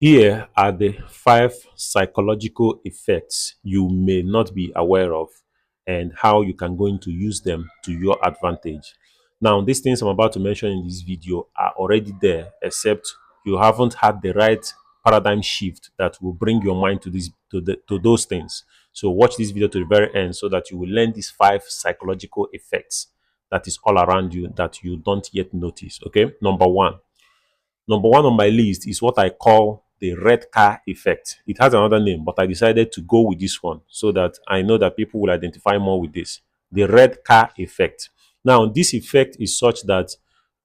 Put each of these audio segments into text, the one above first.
Here are the 5 psychological effects you may not be aware of and how you can go into use them to your advantage. Now, these things I'm about to mention in this video are already there, except you haven't had the right paradigm shift that will bring your mind to those things. So watch this video to the very end so that you will learn these 5 psychological effects that is all around you that you don't yet notice. Okay, Number one on my list is what I call the red car effect. It has another name, but I decided to go with this one so that I know that people will identify more with this. The red car effect. Now, this effect is such that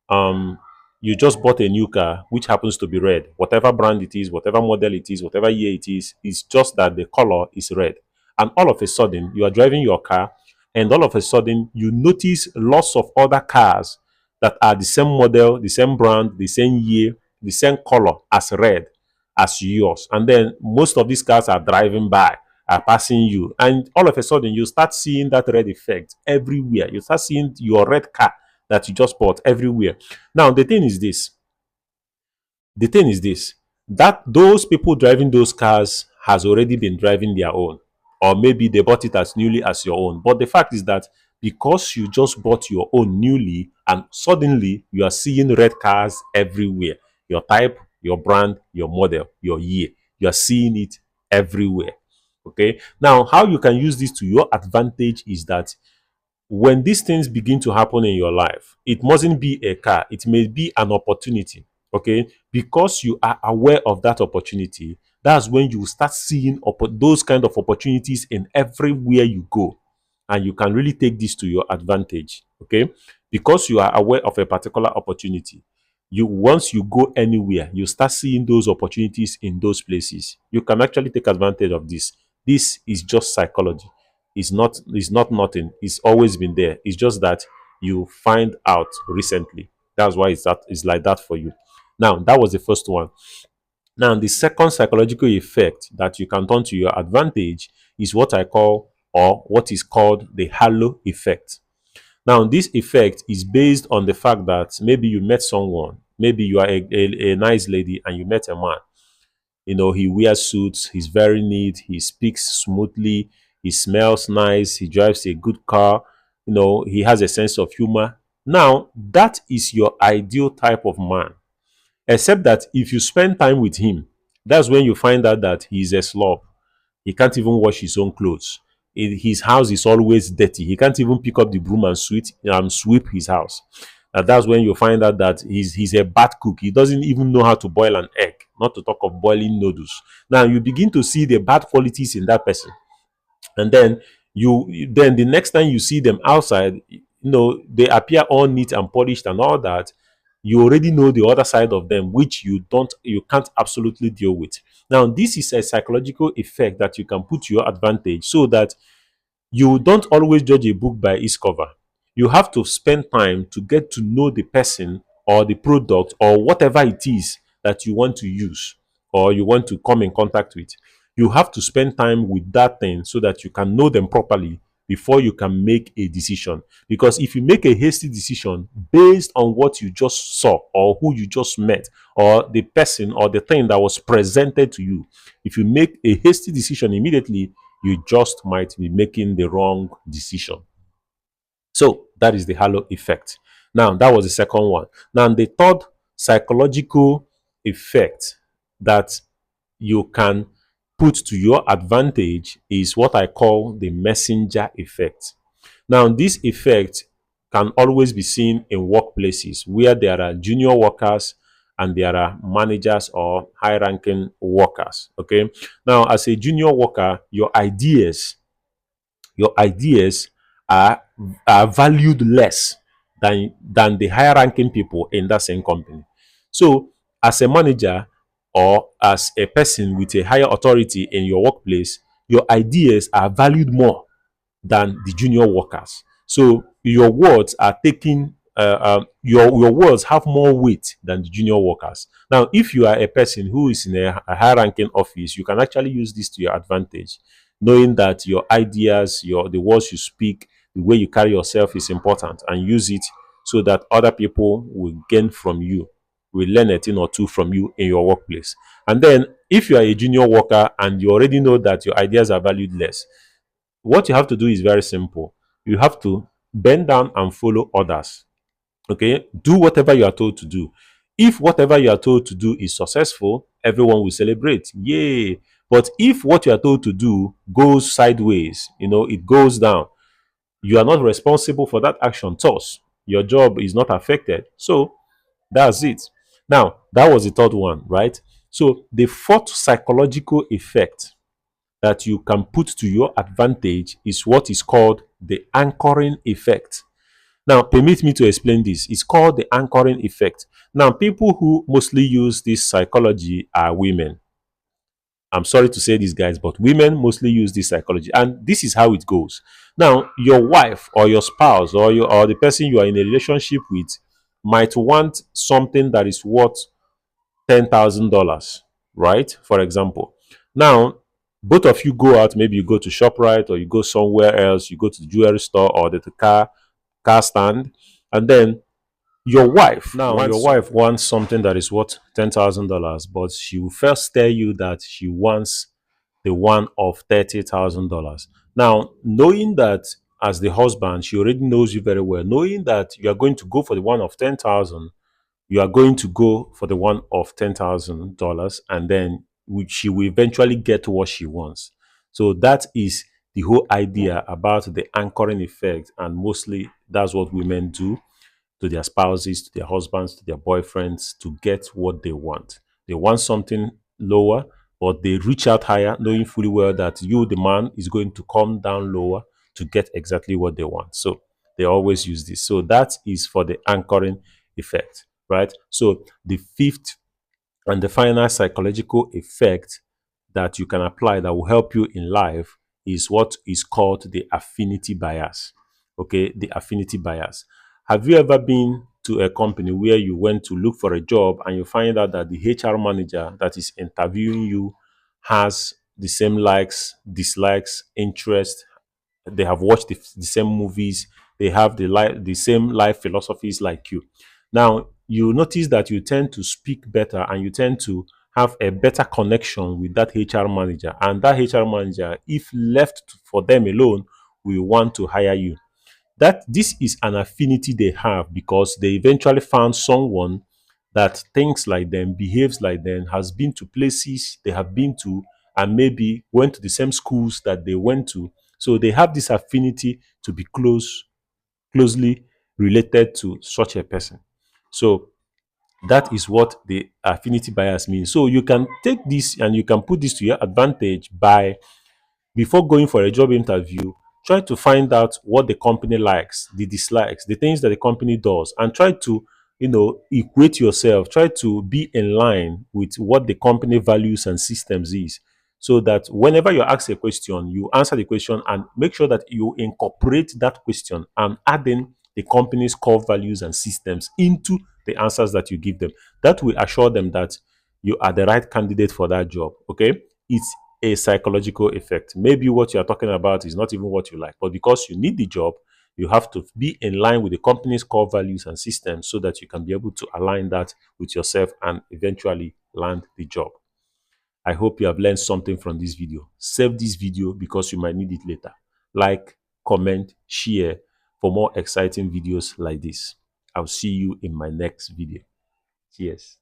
um, you just bought a new car, which happens to be red. Whatever brand it is, whatever model it is, whatever year it is, it's just that the color is red. And all of a sudden, you are driving your car, and all of a sudden, you notice lots of other cars that are the same model, the same brand, the same year, the same color as red as yours. And then most of these cars are driving by, are passing you. And all of a sudden, you start seeing that red effect everywhere. You start seeing your red car that you just bought everywhere. Now, the thing is this, that those people driving those cars has already been driving their own, or maybe they bought it as newly as your own. But the fact is that because you just bought your own newly and suddenly you are seeing red cars everywhere, your type, your brand, your model, your year, you are seeing it everywhere. Okay, now how you can use this to your advantage is that when these things begin to happen in your life, it mustn't be a car, it may be an opportunity. Okay, because you are aware of that opportunity, that's when you start seeing those kind of opportunities in everywhere you go, and you can really take this to your advantage. Okay, because you are aware of a particular opportunity, you once you go anywhere, you start seeing those opportunities in those places. You can actually take advantage of this. This is just psychology. It's not nothing. It's always been there. It's just that you find out recently. That's why it's like that for you. Now, that was the first one. Now, the second psychological effect that you can turn to your advantage is what I call, or what is called, the halo effect. Now, this effect is based on the fact that maybe you met someone, maybe you are a nice lady and you met a man. He wears suits, he's very neat, he speaks smoothly, he smells nice, he drives a good car, he has a sense of humor. Now, that is your ideal type of man. Except that if you spend time with him, that's when you find out that he's a slob. He can't even wash his own clothes. His house is always dirty. He can't even pick up the broom and sweep his house. That's when you find out that he's a bad cook. He doesn't even know how to boil an egg, not to talk of boiling noodles. Now you begin to see the bad qualities in that person, and then then the next time you see them outside, they appear all neat and polished and all that. You already know the other side of them, which you can't absolutely deal with. Now, this is a psychological effect that you can put to your advantage, so that you don't always judge a book by its cover. You have to spend time to get to know the person or the product or whatever it is that you want to use or you want to come in contact with. You have to spend time with that thing so that you can know them properly before you can make a decision. Because if you make a hasty decision based on what you just saw or who you just met or the person or the thing that was presented to you, if you make a hasty decision immediately, you just might be making the wrong decision. So that is the halo effect. Now, that was the second one. Now, the third psychological effect that you can put to your advantage is what I call the messenger effect. Now, this effect can always be seen in workplaces where there are junior workers and there are managers or high ranking workers. Okay. Now, as a junior worker, your ideas are valued less than the higher ranking people in that same company. So, as a manager or as a person with a higher authority in your workplace, your ideas are valued more than the junior workers. So your words are taking your words have more weight than the junior workers. Now, if you are a person who is in a high ranking office, you can actually use this to your advantage, knowing that your ideas, the words you speak, the way you carry yourself is important, and use it so that other people will gain from you. will learn a thing or two from you in your workplace. And then if you are a junior worker and you already know that your ideas are valued less, what you have to do is very simple. You have to bend down and follow others. Okay, do whatever you are told to do. If whatever you are told to do is successful, everyone will celebrate. Yay! But if what you are told to do goes sideways, it goes down, you are not responsible for that action. Thus, your job is not affected. So that's it. Now, that was the third one, right? So the fourth psychological effect that you can put to your advantage is what is called the anchoring effect. Now, permit me to explain this. It's called the anchoring effect. Now, people who mostly use this psychology are women. I'm sorry to say this, guys, but women mostly use this psychology. And this is how it goes. Now, your wife or your spouse or the person you are in a relationship with might want something that is worth $10,000, right? For example. Now, both of you go out, maybe you go to ShopRite or you go somewhere else, you go to the jewelry store or the car stand, and then your wife wants something that is worth $10,000, but she will first tell you that she wants the one of $30,000. Now, knowing that as the husband, she already knows you very well, knowing that you are going to go for the one of 10,000, you are going to go for the one of $10,000, and then she will eventually get what she wants. So that is the whole idea about the anchoring effect, and mostly that's what women do to their spouses, to their husbands, to their boyfriends to get what they want. They want something lower, but they reach out higher, knowing fully well that you, the man, is going to come down lower to get exactly what they want. So they always use this. So that is for the anchoring effect, right? So the fifth and the final psychological effect that you can apply that will help you in life is what is called the affinity bias. Okay, the affinity bias. Have you ever been to a company where you went to look for a job and you find out that the HR manager that is interviewing you has the same likes, dislikes, interest, they have watched the same movies, they have the same life philosophies like you. Now, you notice that you tend to speak better and you tend to have a better connection with that HR manager. And that HR manager, if left for them alone, will want to hire you. That this is an affinity they have because they eventually found someone that thinks like them, behaves like them, has been to places they have been to, and maybe went to the same schools that they went to. So they have this affinity to be closely related to such a person. So that is what the affinity bias means. So you can take this and you can put this to your advantage by, before going for a job interview, try to find out what the company likes, the dislikes, the things that the company does, and try to, equate yourself, try to be in line with what the company values and systems is. So that whenever you're asked a question, you answer the question and make sure that you incorporate that question and add in the company's core values and systems into the answers that you give them. That will assure them that you are the right candidate for that job. Okay. It's a psychological effect. Maybe what you are talking about is not even what you like, but because you need the job, you have to be in line with the company's core values and systems so that you can be able to align that with yourself and eventually land the job. I hope you have learned something from this video. Save this video because you might need it later. Like, comment, share for more exciting videos like this. I'll see you in my next video. Cheers.